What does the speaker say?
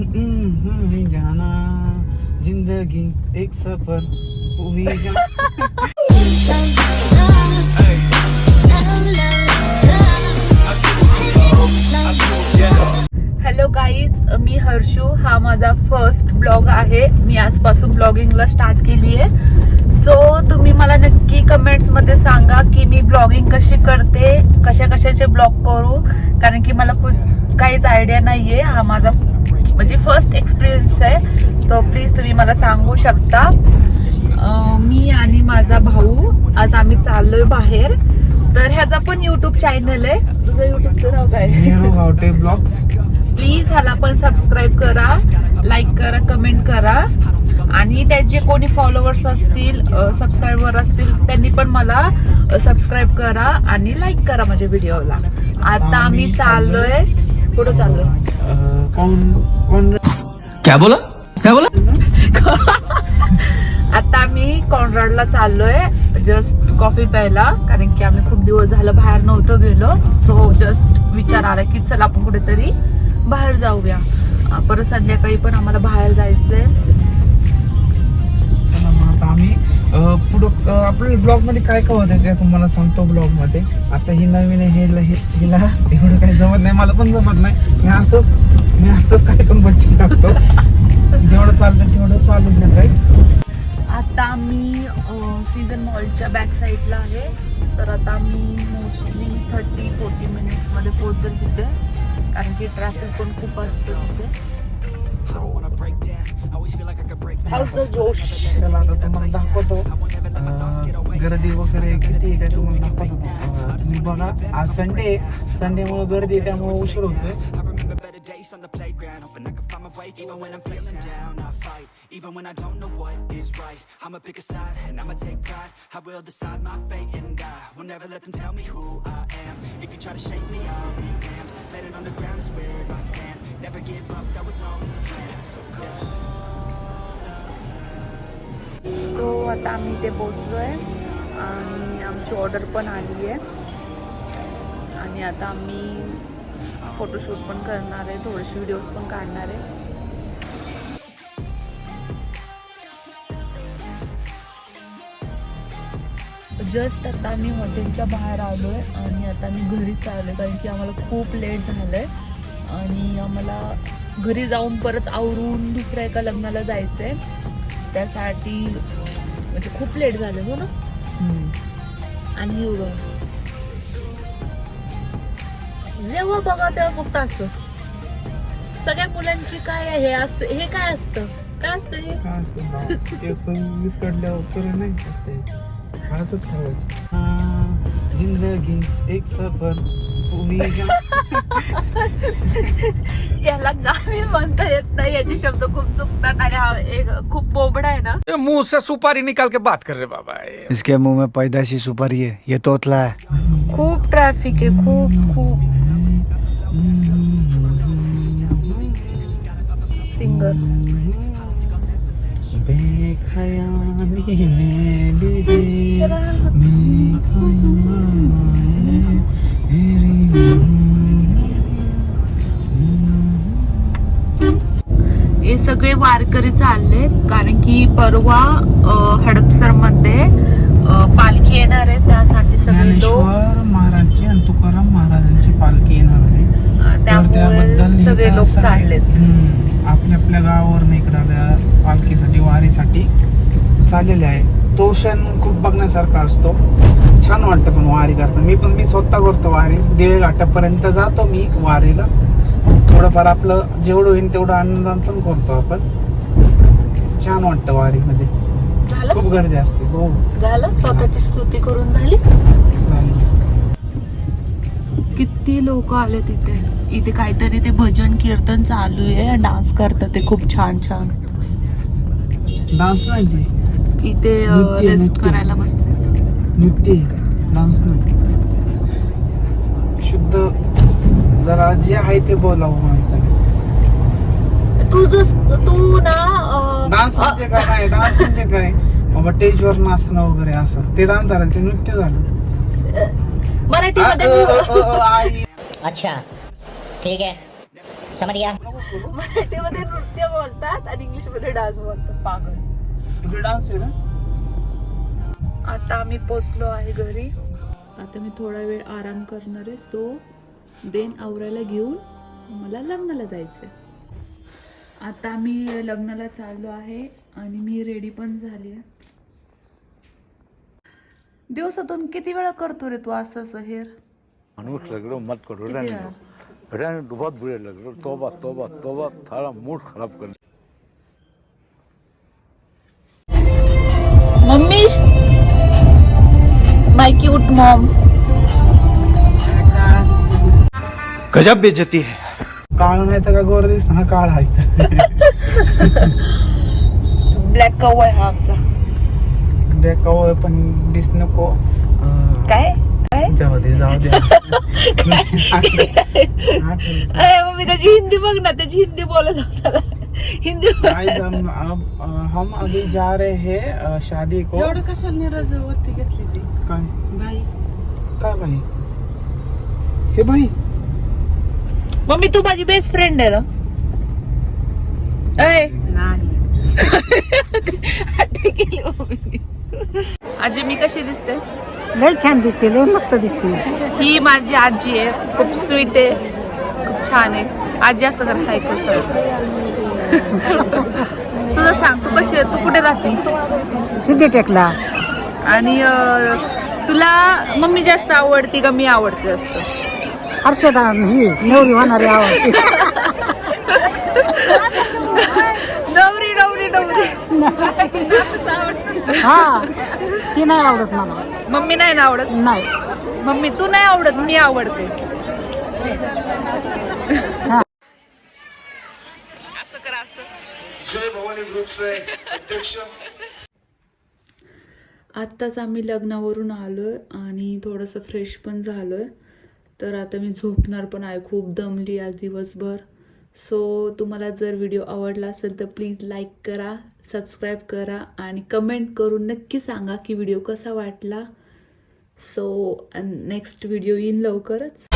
जाना जिंदगी एक सफर हुई हॅलो गाईज, मी हर्षू. हा माझा फर्स्ट ब्लॉग आहे. मी आजपासून ब्लॉगिंगला स्टार्ट केली आहे. सो तुम्ही मला नक्की कमेंट्स मध्ये सांगा की मी ब्लॉगिंग कशी करते, कशाचे ब्लॉग करू, कारण की मला काहीच आयडिया नाहीये. हा माझा म्हणजे फर्स्ट एक्सपिरियन्स आहे. तो प्लीज तुम्ही मला सांगू शकता. मी आणि माझा भाऊ आज आम्ही चाललोय बाहेर. तर ह्याचा पण युट्यूब चॅनल आहे. तुझं युट्यूबचं नाव काय? नेहरू गावटे ब्लॉग्स. प्लीज ह्याला पण सबस्क्राईब करा, लाईक करा, कमेंट करा. आणि त्याचे कोणी फॉलोअर्स असतील, सबस्क्रायबर असतील, त्यांनी पण मला सबस्क्राईब करा आणि लाईक करा माझ्या व्हिडिओला. आता आम्ही चाललोय. कुठं चाललोय? क्या बोला? आता आम्ही कॉन्राडला चाललोय जस्ट कॉफी प्यायला, कारण की आम्ही खूप दिवस झालं बाहेर नव्हतो गेलो. सो जस्ट विचार आला की चला आपण कुठेतरी बाहेर जाऊया. परत संध्याकाळी पण आम्हाला बाहेर जायचंय. आता आम्ही पुढं आपल्या ब्लॉग मध्ये काय काय होतं ते तुम्हाला सांगतो. ब्लॉग मध्ये आता ही नवीन आहे, हिला एवढं काही जमत नाही, मला पण जमत नाही. मी असंच काय पण बच्ची टाकतो. जेवढं चालतं तेवढं चालू देत आहे. आता आम्ही सीझन मॉलच्या बॅक साईडला आहे. तर आता आम्ही मोस्टली 30-40 मिनिट्स मध्ये पोहोचेल तिथे, कारण की ट्रॅफिक पण खूप असतं तिथे. जोश चला आता तुम्हाला दाखवतो गर्दी वगैरे किती आहे काय तुम्हाला दाखवतो. तुम्ही बघा, आज संडेमुळे गर्दी आहे, त्यामुळे उशीर होतोय. Days on the playground, hoping I can find my way. Even when I'm feeling down, I fight. Even when I don't know what is right, I'ma pick a side and I'ma take pride. I will decide my fate and I will never let them tell me who I am. If you try to shake me, I'll be damned. Letting on the ground is where I stand. Never give up, that was always the plan. It's so cold. So आता आम्ही इथे पोहोचलोय आणि आमची order पण आली आहे. आणि आता आम्ही फोटोशूट पण करणार आहे, थोडेसे व्हिडिओज पण काढणार आहे. जस्ट आता आम्ही हॉटेलच्या बाहेर आलोय आणि आता मी घरी चाललोय, कारण की आम्हाला खूप लेट झालंय आणि आम्हाला घरी जाऊन परत आवरून दुसऱ्या एका लग्नाला जायचंय. त्यासाठी म्हणजे खूप लेट झाले हो ना. आणि जेव्हा बघा तेव्हा फक्त असं सगळ्या मुलांची काय हे असतं. हे काय असतं हे काय असतं विस्कडल्यावर सर नाही असते असंच ठेवायचं. जिंदगी एक सफर याला गाणी म्हणता येत नाही, याचे शब्द खूप चुकतात आणि हा एक खूप बोबडा आहे ना. मुंह से सुपारी निकाल के बात कर रहे बाबा. इसके मुंह में पैदाशी सुपारी है, ये तोतला है. खूप ट्रॅफिक आहे, खूप सिंगर हे सगळे वारकरी चालले, कारण की परवा हडपसर मध्ये पालखी येणार आहे. त्यासाठी सगळे लोक महाराजची आणि तुकाराम महाराजांची पालखी येणार आहे. त्यामुळे सगळे लोक चाललेत. आपल्या गावावरून इकडे पालखीसाठी वारीसाठी चाललेले आहे. तो क्षण खूप बघण्यासारखा असतो, छान वाटतं. पण वारी करता मी स्वतः करतो वारी. देवे घाटापर्यंत जातो मी वारीला. थोडंफार आपलं जेवढं होईल तेवढं आनंदान पण करतो आपण. छान वाटतं वारीमध्ये. खूप गर्दी असते. हो झालं, स्वतःची स्तुती करून झाली. किती लोक आले इथे काहीतरी ते भजन कीर्तन चालू आहे. डान्स करतात ते खूप छान. डान्स नाही इथे रेस्ट करायला बसले. नृत्य, डान्स नाही. शुद्ध जरा जे आहे ते बोलावं माणसाने. तू ना डान्स म्हणजे काय नाही, डान्स म्हणजे काय बाबा स्टेजवर नाचणं वगैरे असं ते डान्स झालं, ते नृत्य झालं. मराठीमध्ये आई अच्छा ठीक है मराठीमध्ये नृत्य बोलतात आणि इंग्लिश मध्ये डान्स बोलतात. पागल. तुझे डान्स आहे ना? आता आम्ही पोचलो आहे घरी. आता मी थोडा वेळ आराम करणार आहे. सो देन आवरायला घेऊन मला लग्नाला जायचंय. आता आम्ही लग्नाला चाललो आहे आणि मी रेडी पण झाली आहे. दिवसातून किती वेळा करतो रे तू असं हेअर? मानुस लग रहे हो मत करो किती रहने वेळा? दो रहने दो, बहुत बुरे लग रहे हो. तौबा तौबा तौबा, थारा मूड खराब कर. मम्मी, माय क्यूट मॉम. गजब बेइज्जती है. काळ नाही तर का गोर दिसत हा काळ आहे. ब्लॅक कव आहे हा आमचा. बेकाव पण दिस नको. काय काय जाऊ दे जाऊ दे. अरे मम्मी त्याची हिंदी बघ ना, त्याची हिंदी बोलत होता. हिंदी Guys, हम अभी जा रहे हैं शादी को. एवढं कशाने रजावरती घेतली ती काय बाई? काय भाई? हे भाई मम्मी तू माझी बेस्ट फ्रेंड आहे ना? अय नाही. आठवण केली मम्मीने. आजी मी कशी दिसते? लय छान दिसते, लय मस्त दिसते. ही माझी आजी आहे. खूप स्वीट आहे, खूप छान आहे. आजी असं कर हाय कसं. तुझं सांग, तू कशी आहे? तू कुठे राहते? सिद्धी टेकला. आणि तुला मम्मी जास्त आवडती का मी आवडते जास्त? हर्षदा ही नवरी होणारी आवडते. नवरी नवरी नवरी. हा, ती नाही आवडत मला. मम्मी नाही ना आवडत? नाही. मम्मी तू नाही आवडत, मी आवडते. असं कर असं. आत्ताच आम्ही लग्नावरून आलोय आणि थोडंसं फ्रेश पण झालोय. तर आता मी झोपणार पण आहे. खूप दमली आज दिवसभर. सो तुम्हाला जर व्हिडिओ आवडला असेल तर प्लीज लाईक करा, सबस्क्राईब करा आणि कमेंट करून नक्की सांगा की व्हिडिओ कसा वाटला. सो नेक्स्ट व्हिडिओ येईन लवकरच.